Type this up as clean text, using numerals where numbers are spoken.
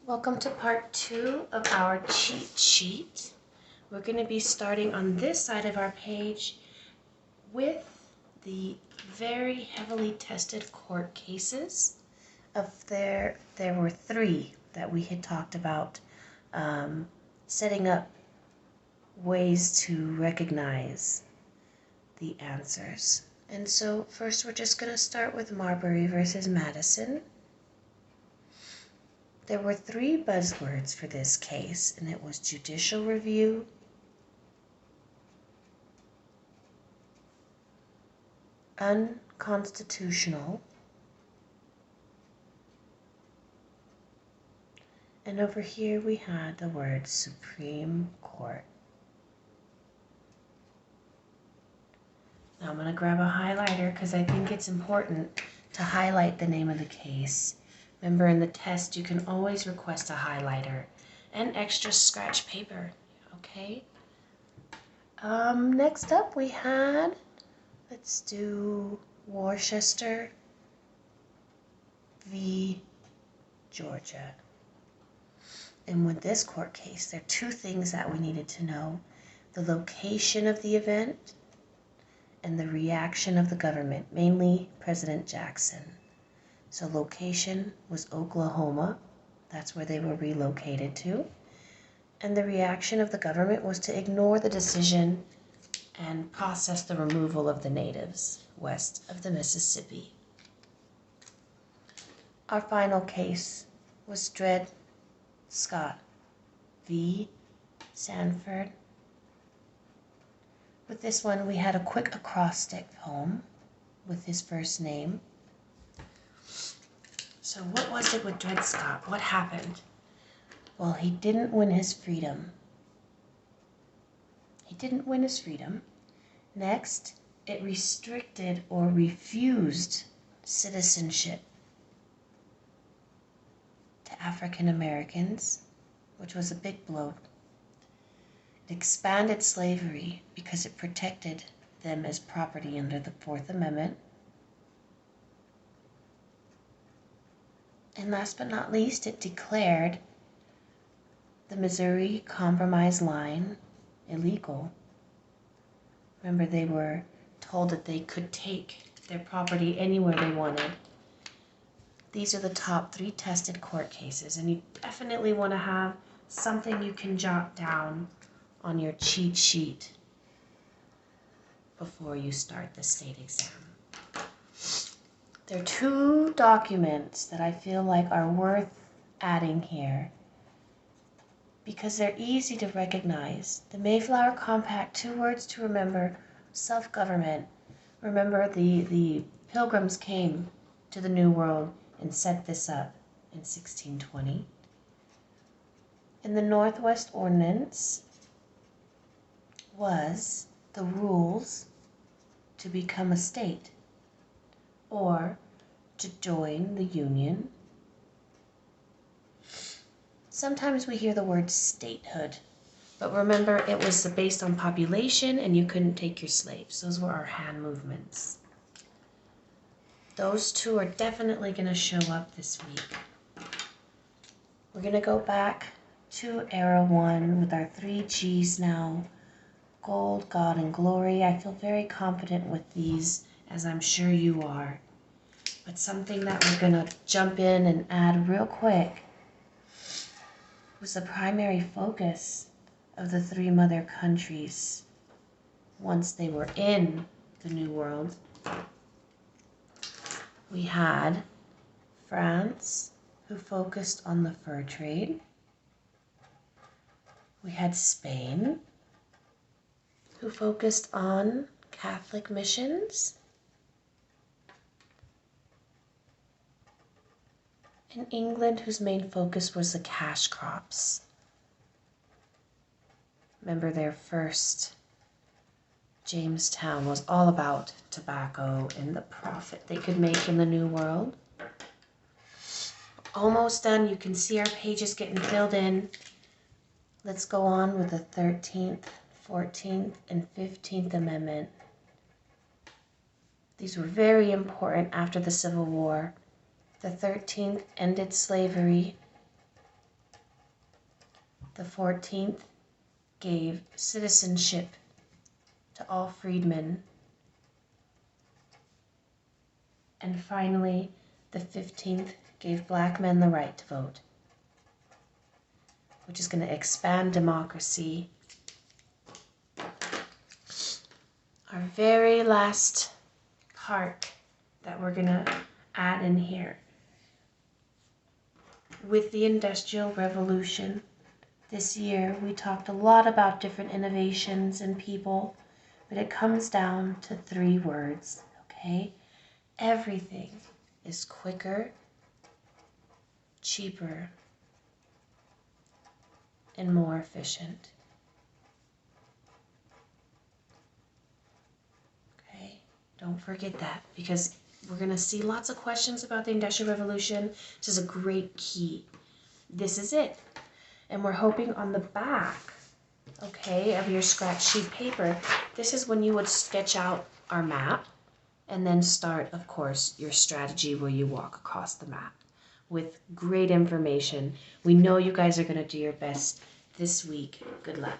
Welcome to part 2 of our cheat sheet. We're going to be starting on this side of our page with the very heavily tested court cases. There were 3 that we had talked about, setting up ways to recognize the answers. And so first we're just going to start with Marbury versus Madison. There were 3 buzzwords for this case, and it was judicial review, unconstitutional, and over here we had the word Supreme Court. Now I'm going to grab a highlighter because I think it's important to highlight the name of the case. Remember, in the test, you can always request a highlighter and extra scratch paper, okay? Next up we had, let's do Worcester v. Georgia. And with this court case, there are 2 things that we needed to know: the location of the event and the reaction of the government, mainly President Jackson. So location was Oklahoma. That's where they were relocated to. And the reaction of the government was to ignore the decision and process the removal of the natives west of the Mississippi. Our final case was Dred Scott v. Sanford. With this one, we had a quick acrostic poem with his first name. So what was it with Dred Scott? What happened? Well, he didn't win his freedom. Next, it restricted or refused citizenship to African Americans, which was a big blow. It expanded slavery because it protected them as property under the 4th Amendment. And last but not least, it declared the Missouri Compromise line illegal. Remember, they were told that they could take their property anywhere they wanted. These are the top 3 tested court cases, and you definitely want to have something you can jot down on your cheat sheet before you start the state exam. There are 2 documents that I feel like are worth adding here because they're easy to recognize. The Mayflower Compact, 2 words to remember: self-government. Remember, the Pilgrims came to the New World and set this up in 1620. And the Northwest Ordinance was the rules to become a state or to join the Union. Sometimes we hear the word statehood, but remember, it was based on population and you couldn't take your slaves. Those were our hand movements. Those 2 are definitely going to show up this week. We're going to go back to Era 1 with our 3 G's now. Gold, God, and Glory. I feel very confident with these, as I'm sure you are. But something that we're going to jump in and add real quick was the primary focus of the 3 mother countries once they were in the New World. We had France, who focused on the fur trade. We had Spain, who focused on Catholic missions. And England, whose main focus was the cash crops. Remember, their first Jamestown was all about tobacco and the profit they could make in the New World. Almost done. You can see our pages getting filled in. Let's go on with the 13th, 14th, and 15th Amendment. These were very important after the Civil War. The 13th ended slavery The 14th gave citizenship to all freedmen. And finally, the 15th gave black men the right to vote, which is going to expand democracy. Our very last part that we're going to add in here. With the Industrial Revolution this year, we talked a lot about different innovations and people, but it comes down to 3 words, okay? Everything is quicker, cheaper, and more efficient. Okay, don't forget that, because we're going to see lots of questions about the Industrial Revolution. This is a great key. This is it. And we're hoping on the back, okay, of your scratch sheet paper, this is when you would sketch out our map and then start, of course, your strategy where you walk across the map with great information. We know you guys are going to do your best this week. Good luck.